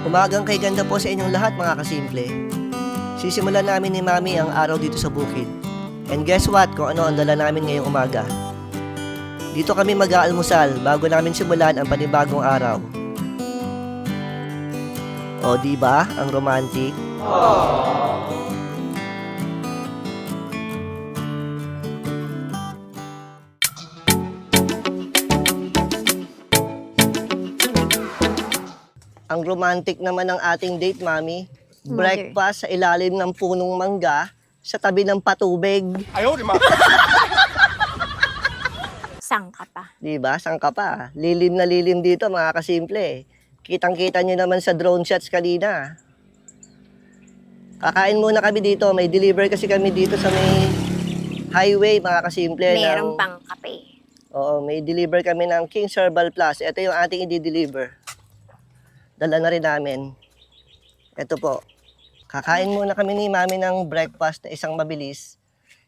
Umagang kay ganda po sa inyong lahat mga kasimple. Sisimulan namin ni Mami ang araw dito sa bukid. And guess what kung ano ang dala namin ngayong umaga? Dito kami mag-aalmusal bago namin simulan ang panibagong araw. O diba ang romantic? Ang romantic naman ng ating date, Mami. Breakfast sa ilalim ng punong mangga sa tabi ng patubig. Ayaw, di ma. Sang ka pa. Diba? Saan ka pa? Lilim na lilim dito, mga kasimple. Kitang-kita nyo naman sa drone shots kanina. Kakain muna kami dito. May deliver kasi kami dito sa may highway, mga kasimple. Merong pang kape. Oo, may deliver kami ng King's Herbal Plus. Ito yung ating i-deliver. Dala na rin namin. Ito po. Kakain muna kami ni Mami ng breakfast na isang mabilis.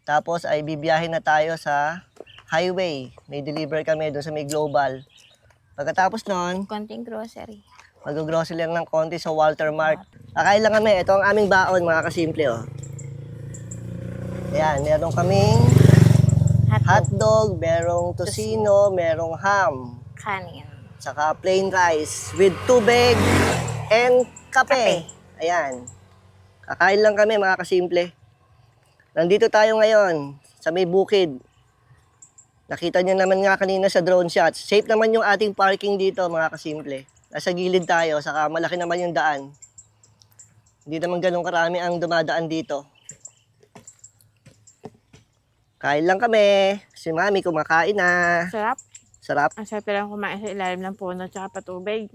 Tapos ay bibiyahin na tayo sa highway. May deliver kami doon sa may global. Pagkatapos nun, Konting grocery. mag-grocery lang ng konti sa Walter Mart. Kakain lang kami. Ito ang aming baon, mga kasimple. Oh. Ayan, meron kaming hotdog, merong tocino, merong ham. Kanin. Saka plain rice with tubig and kape. Ayan. Kakain lang kami, mga kasimple. Nandito tayo ngayon sa may bukid. Nakita niyo naman nga kanina sa drone shots. Safe naman yung ating parking dito, mga kasimple. Nasa gilid tayo, saka malaki naman yung daan. Hindi naman ganun karami ang dumadaan dito. Kain lang kami. Si Mami kumakain na. Sarap. Sarap. Ang sarap lang kumain sa ilalim ng puno tsaka patubig.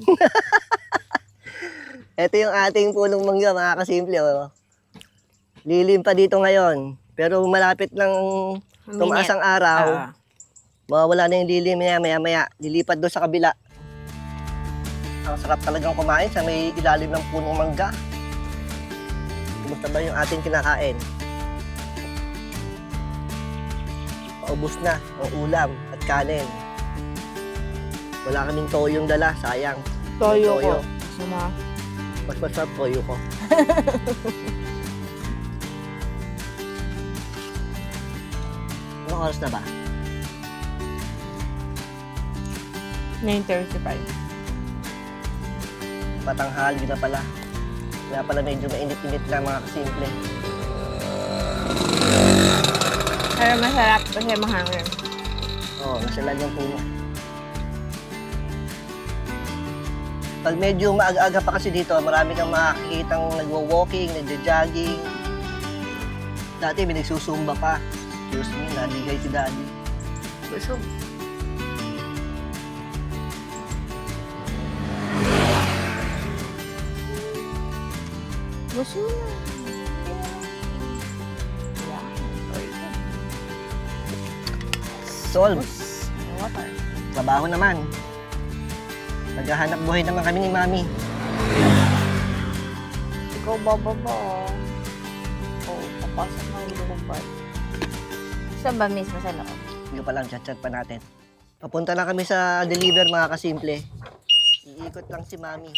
Ito yung ating punong mangga, mga kasimple. Oh. Lilim pa dito ngayon. Pero malapit ng tumaas ang araw. Mawawala na yung lilim maya. Lilipat doon sa kabila. Ang sarap talagang kumain sa may ilalim ng punong mangga. Kumusta ba yung ating kinakain? Paubos na ang ulam at kanin. Wala kaming toyong dala, sayang. Toyo ko. Suma. Mas masarap toyo ko. Anong oras na ba? 9:35. Patanghali na pala. Kaya pala medyo mainit-init na, mga kasimple. Pero masarap kasi mahangin. Oo, nasa lalim ng puno. Pag medyo maaga-aga pa kasi dito, marami kang makikitang nagwo-walking, nagja-jogging. Dati may nagsusumba pa. Excuse me, naligay si Daddy. Busog. Gusto na. Solve. Water. Trabaho naman. Naghahanap buhay naman kami ni Mami. Ikaw bababa. Oo, papasok na yung lumabas. Saan ba mismo sa loob? Hindi pa lang, chat-chat pa natin. Papunta na kami sa deliver, mga kasimple. Iikot lang si Mami.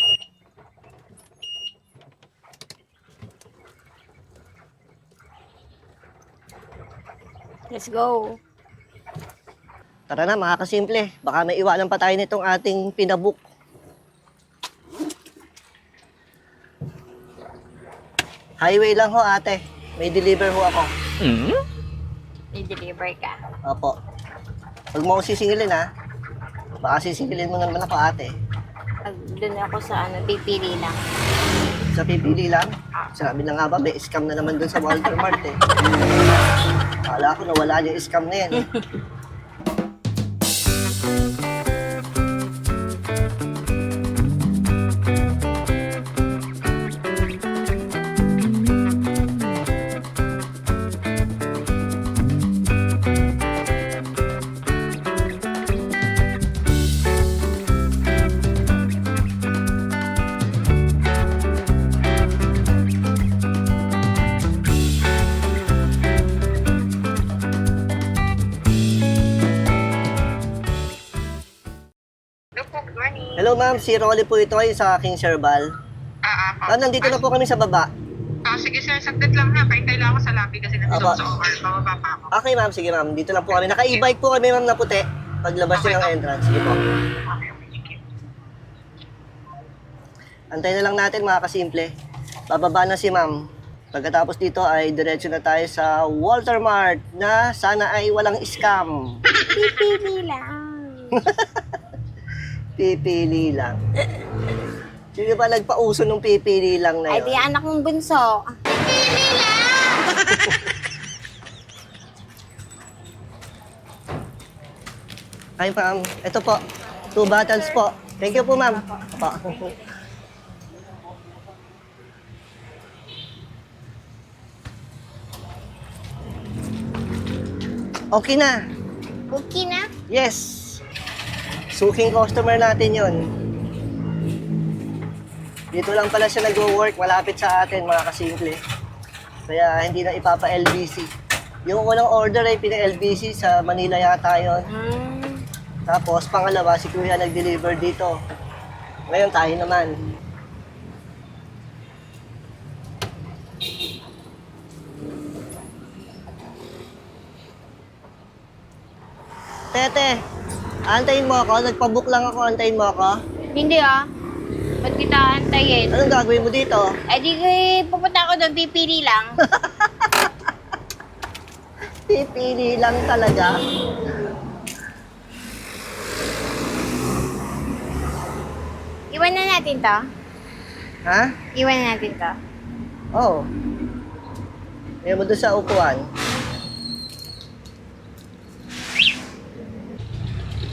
Let's go. Tara na, mga kasimple. Baka may iwanan pa tayo nitong ating pinabook. Highway lang ho, ate. May deliver ho ako. I-deliver ka. Opo. Huwag mo ako sisingilin, ha? Baka sisingilin mo naman ako, ate. Pag doon ako sa pipili lang. Sa pipili lang. Sabi na nga ba, may scam na naman dun sa Walter Mart, eh. Akala ko nawala yung scam na yan, eh. Hello ma'am, si Rolly po ito ay sa King's Herbal. Nandito na po kami sa baba. Sige sir, saglit lang ha. Paintay lang ako sa lobby kasi nandito Apo. ako sa OR. Bababa pa ako. Okay ma'am, sige ma'am. Dito lang po kami. Naka-e-bike po kami ma'am na puti. Paglabas nyo ng entrance. Sige po. Okay, thank you. Antay na lang natin mga kasimple. Bababa na si ma'am. Pagkatapos dito ay diretso na tayo sa Walter Mart na sana ay walang scam. Pipili lang. Pipili lang. Sino ba nagpauso ng pipili lang na Ay, di yun? anak mong bunso. Ay ma'am, ito po. 2 bottles po. Thank you po ma'am. Opo. Okay na. Okay na? Yes. Suking customer natin yon. Dito lang pala siya nag-work, malapit sa atin mga kasimple. Kaya hindi na ipapa-LBC. Yung unang order ay pina-LBC sa Manila yata yun. Tapos pangalawa si Kuya nag-deliver dito. Ngayon tayo naman. Tete, antayin mo ako. Nagpabook lang ako, antayin mo ako. Hindi ah. Ba't kita antayin? Anong gagawin mo dito? Eh di pupunta ako doon, pipili lang. Pipili lang talaga. Iwan na natin to. Ha? Iwan na natin to. Oo. Ngayon mo doon sa upuan.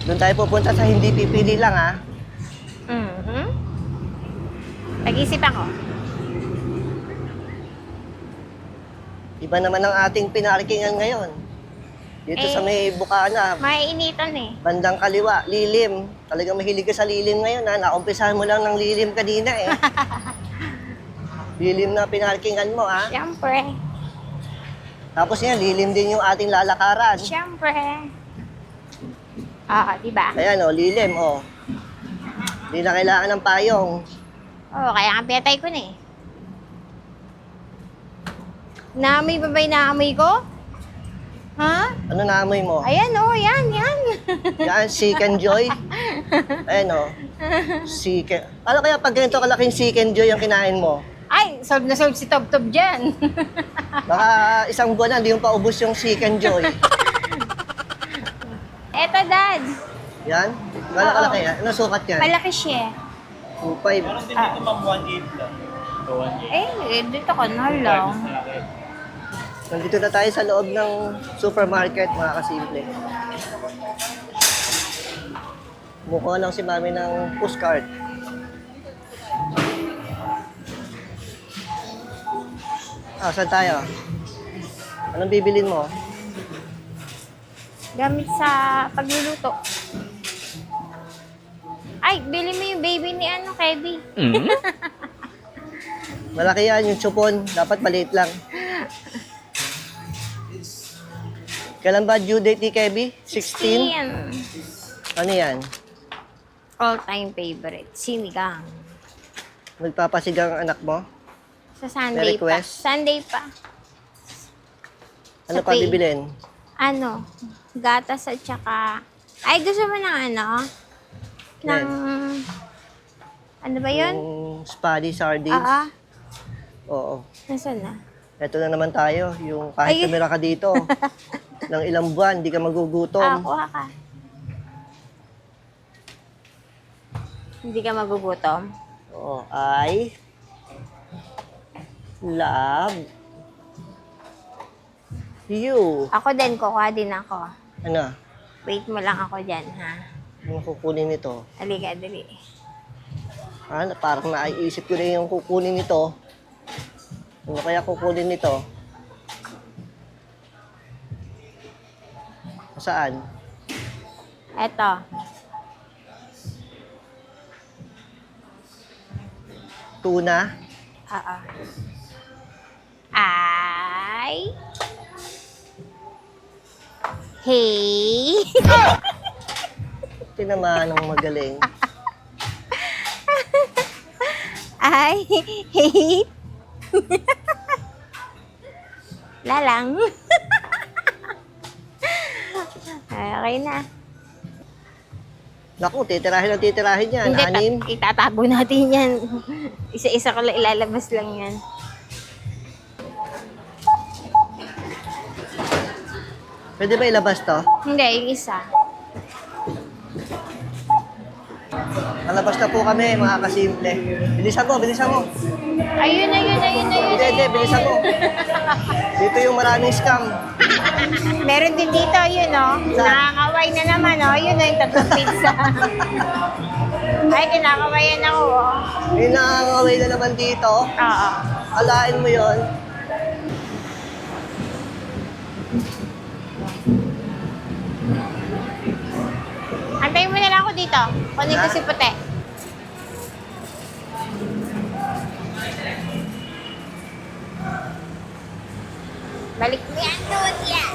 Doon tayo pupunta sa hindi pipili lang, ha? Pag-isip ako. Iba naman ang ating pinarkingan ngayon. Dito sa may Bukana, Maiinitan eh. bandang kaliwa, lilim. Talagang mahilig ka sa lilim ngayon, ha? Naumpisahan mo lang ng lilim kanina, eh. Lilim na pinarkingan mo, ha? Siyempre. Tapos yan, lilim din yung ating lalakaran. Siyempre. Diba? Ayan, lilim, Hindi na kailangan ng payong. Kaya nga pinatay ko na eh. Naamoy ba ba yung naamoy ko? Ha? Ano naamoy mo? Ayan yan. Yan, Seek and Joy. Ayan, Seek and... Ano kaya pag ganito kalaking Seek and Joy ang kinain mo? Ay, solve na solve si Tob Tob dyan. Baka isang buwan na, hindi yung paubos yung Seek and Joy. Eto, Dad. Yan? Gano'ng Oo. kalaki yan? Ano sukat yan? Malaki siya. 2.5. Meron din dito ma'am 1.8 lang. So 1.8. Dito ka na lang. Nandito na tayo sa loob ng supermarket, mga kasimple. Mukha lang si mami ng postcard. Saan tayo? Anong bibilin mo? Gamit sa pagluluto. Ay, bili mo yung baby ni Kevin. Malaki yan, yung chupon. Dapat maliit lang. Kailan ba due date ni Kevin? 16? Ano yan? All-time favorite. Sinigang. Nagpapasigang ang anak mo? Sa Sunday May request? pa. Sunday pa. Ano Sa pa pay. bibilin? Gatas at saka... Ay, gusto mo ng ng... Ano ba yun? Yung spaghetti sardines? Oo. Nasaan na? Ito na naman tayo. Yung kahit Ay. tumira ka dito, ng ilang buwan, di ka magugutom. Kuha ka. Hindi ka magugutom? Oo. I love you. Ako din, kukuha din ako. Ano? Wait mo lang ako dyan, ha? Ano kukunin nito? Halika, dali. Parang naiisip ko na yung kukunin nito. Ano kaya kukunin nito? Saan? Eto. Tuna? Oo. Ay. Hey. Tinamaan ng magaling. I hate. Lalang. Okay na. Naku, titirahin yan. Hindi, Anim. itatago natin yan. Isa-isa ko lang ilalabas lang yan. Pwede ba ilabas to? Hindi, yung isa. Malabas na po kami, mga kasimple. Bilisan mo, bilisan mo. Ayun. Hindi, bilisan mo. Dito yung maraming scam. Meron din dito, yun, oh. Nakakaway na naman, oh. Yun, oh, yung tatlong pizza. Ay, kinakawayan ako, oh. May nakakaway na naman dito. Oo. Alain mo yon. Antayin mo na lang ako dito. Kunin ko si Puti. Balik mo yan doon, yan.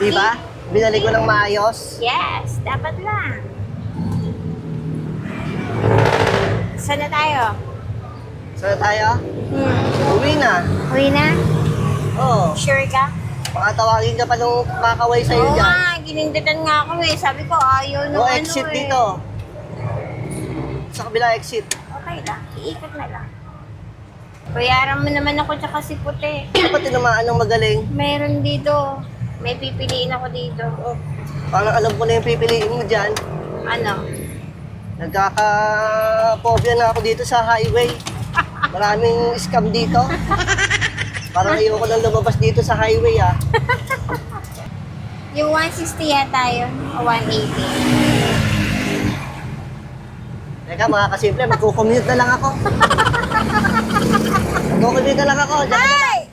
Diba? Binalik ko ng maayos. Yes, dapat lang. Saan na tayo? Saan na tayo? Uwi na. Uwi na? Oo. Sure ka? Baka tawagin ka pa nung kakaway sa'yo Oo dyan. nga, ginindatan nga ako eh. Sabi ko, ayaw nung O, ano exit eh. dito. Sa kabila, exit. Okay lang, iikot na lang. Bayaran mo naman ako tsaka si Puti. Ano ba tinamaan ng magaling? Meron dito. May pipiliin ako dito. Oh, parang alam ko na yung pipiliin mo dyan. Ano? Nagkaka-phobia na ako dito sa highway. Maraming scam dito. Parang ayoko nang lumabas dito sa highway ah. Yung 160 yata yun, o 180. Teka mga kasimple, magkukommute na lang ako. Magkukommute na lang ako. Diyan ka na. Ay!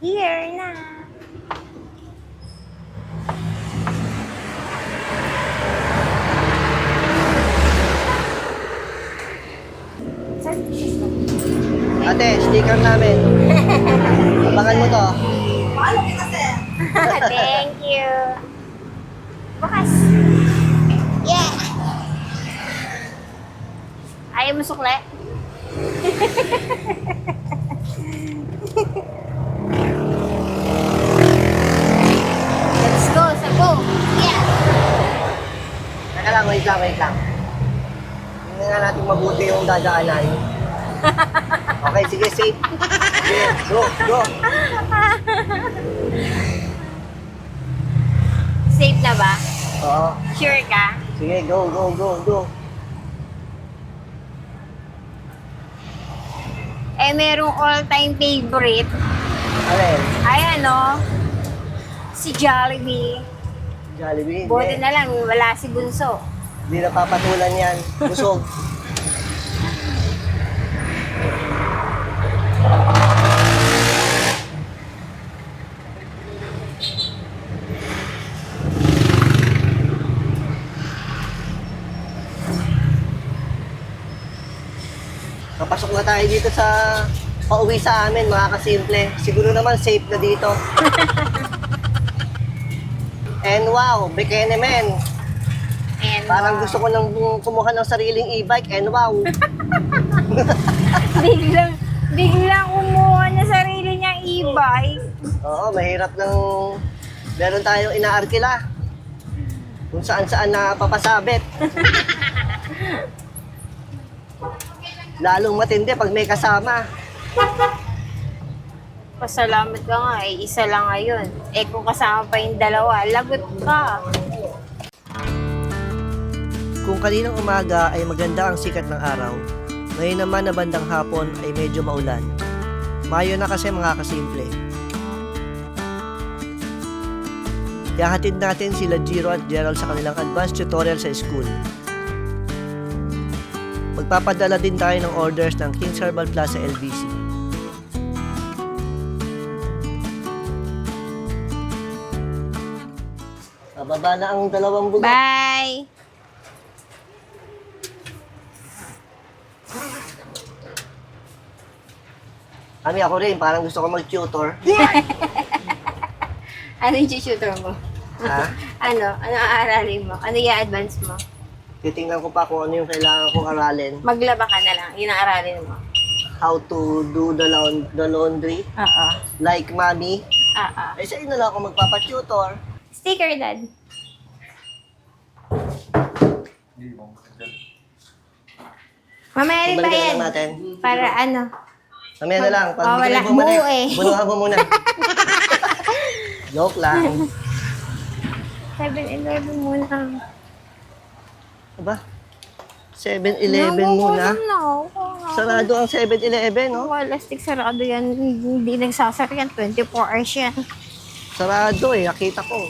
Here na. Ate, sticker namin. Abangan mo to. Thank you. Bukas. Yeah. Ayaw mo sukle? Let's go, sago. Yeah. Teka lang, wait lang. Tingnan nga natin mabuti yung dadaanan. Okay, sige, safe. Sige, go. Safe na ba? Oo. Sure ka? Sige, go. Eh, merong all-time favorite. Alin? Ay, ano? Si Jollibee. Jollibee? Buti na lang, wala si Bunso. Hindi napapatulan yan. Busog. Papasok na tayo dito sa pauwi sa amin, mga kasimple. Siguro naman safe na dito. And wow, Bikini Men. And Parang gusto ko nang kumuha ng sariling e-bike. And wow. biglang kumuha na sarili niyang e-bike. Oo, mahirap ng meron tayong inaarkila. Kung saan-saan na papasabit. Lalong matindi pag may kasama. Pasalamat ka nga, eh, isa lang ngayon. Eh kung kasama pa yung dalawa, lagot ka. Kung kaninang umaga ay maganda ang sikat ng araw, ngayon naman na bandang hapon ay medyo maulan. Mayo na kasi mga kasimple. Ihahatid natin sila Jiro at Gerald sa kanilang advanced tutorial sa school. Magpapadala din tayo ng orders ng King's Herbal Plaza LBC. Bababa na ang dalawang bundok. Bye! Ako rin, parang gusto ko mag-tutor. Ano yung tutor mo? Ha? Ano aaralin mo? Ano i-advance mo? Titingnan ko pa kung ano yung kailangan kong aralin. Maglaba ka na lang. Yun ang aralin mo. How to do the laundry. Oo. Like mommy. Oo. Eh, sa'yo na lang ako magpapatutor. Sticker, Dad. Mamaya rin ba Ibalik na yan? lang natin. Para ano? Mamaya na lang. Pag Wala. hindi ka bumalik, Buo eh. bunuhan mo muna. Joke lang. 7-Eleven muna. Aba? 7-Eleven muna. Sarado ang 7-Eleven, no? Wala, stick sarado yan. Hindi nagsasara yan. 24 hours yan. Sarado eh, nakita ko.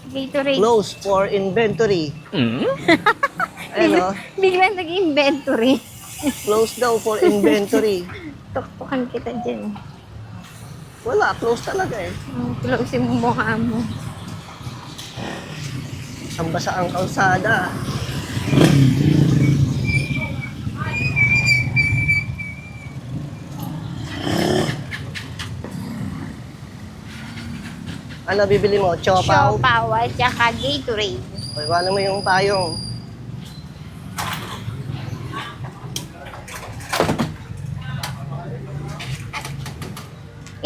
Gatorade. Close for inventory. Ano? Biglang nag-inventory. Close daw for inventory. Tuktukan kita dyan. Wala, close talaga eh. Close yung mukha mo. Ang basa ang kalsada. Ano bibili mo? Siopaw? Siopaw at saka Gatorade. O, iwanan mo yung payong.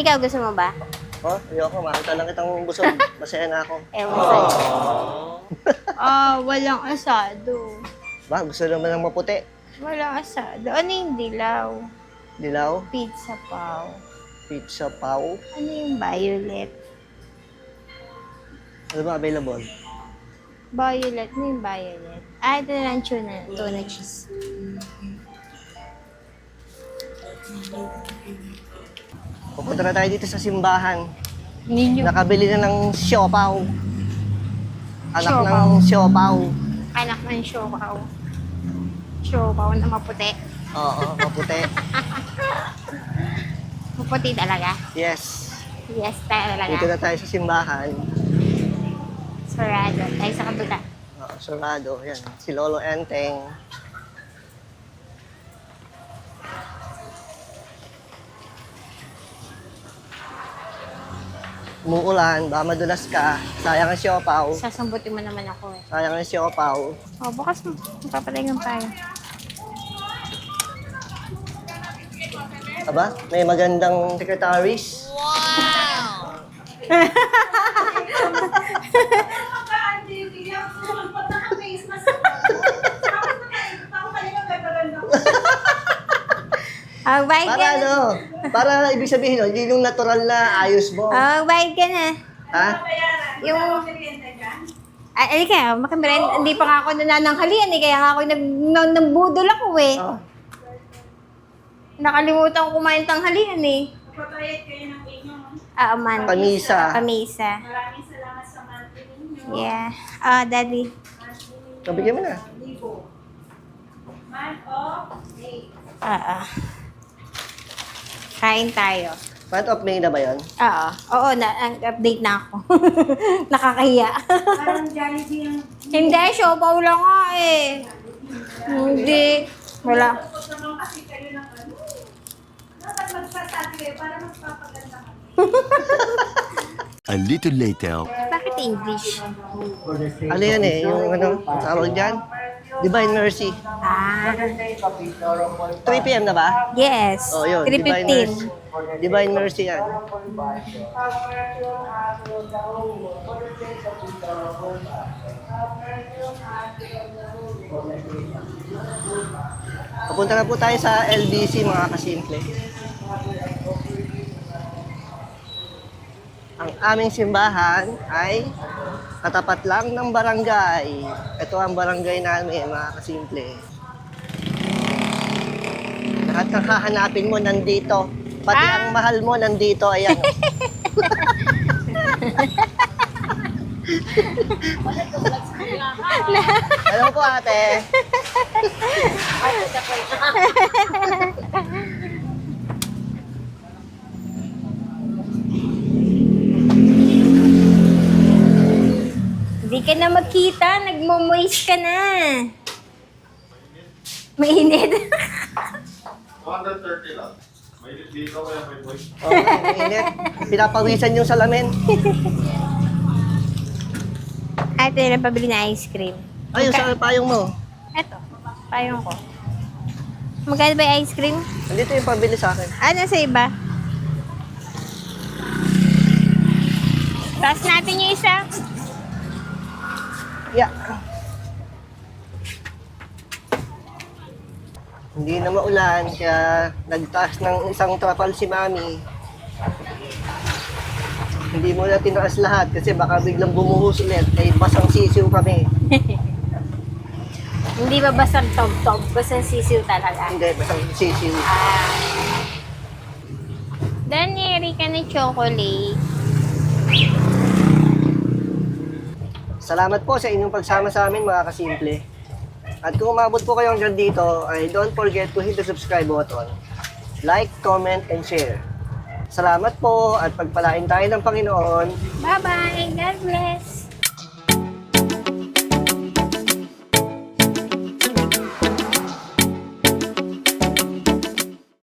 Ikaw, gusto mo ba? Oh, ayoko. Makita lang kitang busog. Masaya na ako. Ewan sa'yo. Walang asado. Ba, gusto naman ng maputi. Walang asado. Ano yung dilaw? Dilaw, Pizza paw. pizza paw. Ano yung violet? Ano ba available? Violet. Ano yung violet? Ito na lang tuna cheese. Pupunta na tayo dito sa simbahan. Ninyo. Nakabili na ng siopaw. Anak Siopaw. ng siopaw. Anak ng siopaw. Siopaw na maputi. Oo, maputi. Maputi talaga. Yes. Yes, Dito talaga. na tayo sa simbahan. Sarado. Tayo sa kabila. Sarado. Yan. Si Lolo Enteng. Umuulan, baka madulas ka. Sayang ang siopaw. Sasambutin mo naman ako eh. Sayang ang siopaw. Bukas mo. Magpapalingan tayo. Aba, may magandang secretaries. Bayad ka Para na. ano? Para ibig sabihin, hindi yung natural na ayos mo. Bayad ka na. Ha? Yung... Ay, kaya, makamirin, hindi pa nga ako nanananghalian eh, kaya nga ako nambudol ako eh. Oh. Nakalimutan ko kumain tanghalian eh. Papayad kayo ng inyong Man. Pamisa. Pamisa. maraming salamat sa monthly ninyo. Yeah. Daddy. Nabigyan mo na. Month of May. Kain tayo. Month of May na ba yun? Oo, update na ako. Nakakahiya. Parang Jollibee yung Hindi, siopaw lang nga eh. Hindi. Wala. tapos naman kasi kayo ng ano. Dapat magsasabi kayo para magpapaganda kami. A little later. Bakit English? Ano yan eh? Yung ano, tawag dyan? Divine Mercy. 3 p.m. na ba? Yes. Oh, yun. Divine 3:15. Mercy. Divine Mercy yan. Papunta na po tayo sa LBC mga kasimple. Ang aming simbahan ay katapat lang ng barangay. Ito ang barangay namin mga kasimple. Lahat ng hahanapin mo nandito. Pati ang mahal mo nandito. Ayan. Hello po ate. Hindi ka na magkita. Nagmo-moist ka na. Mainit. 130 lang. Mainit Oo, ang init. Pinapawisan yung salamin. Ate, na pabili na ice cream. Ayun, sa payong mo. Eto, payong ko. Magkano ba yung ice cream? Andito yung pabili sa akin. Ano sa iba? Taas natin yung isa. Yeah. Hindi na maulan, kaya nagtaas ng isang trapal si Mami. Hindi mo na tinaas lahat kasi baka biglang bumuhos ulit. Ay basang sisiw kami. Hindi ba basang tob-tob? Basang sisiw talaga. Hindi, basang sisiw. Danny, ka ng chocolate. Salamat po sa inyong pagsama sa amin mga kasimple. At kung umabot po kayo hanggang dito, ay don't forget to hit the subscribe button. Like, comment, and share. Salamat po at pagpalain tayo ng Panginoon. Bye-bye. God bless.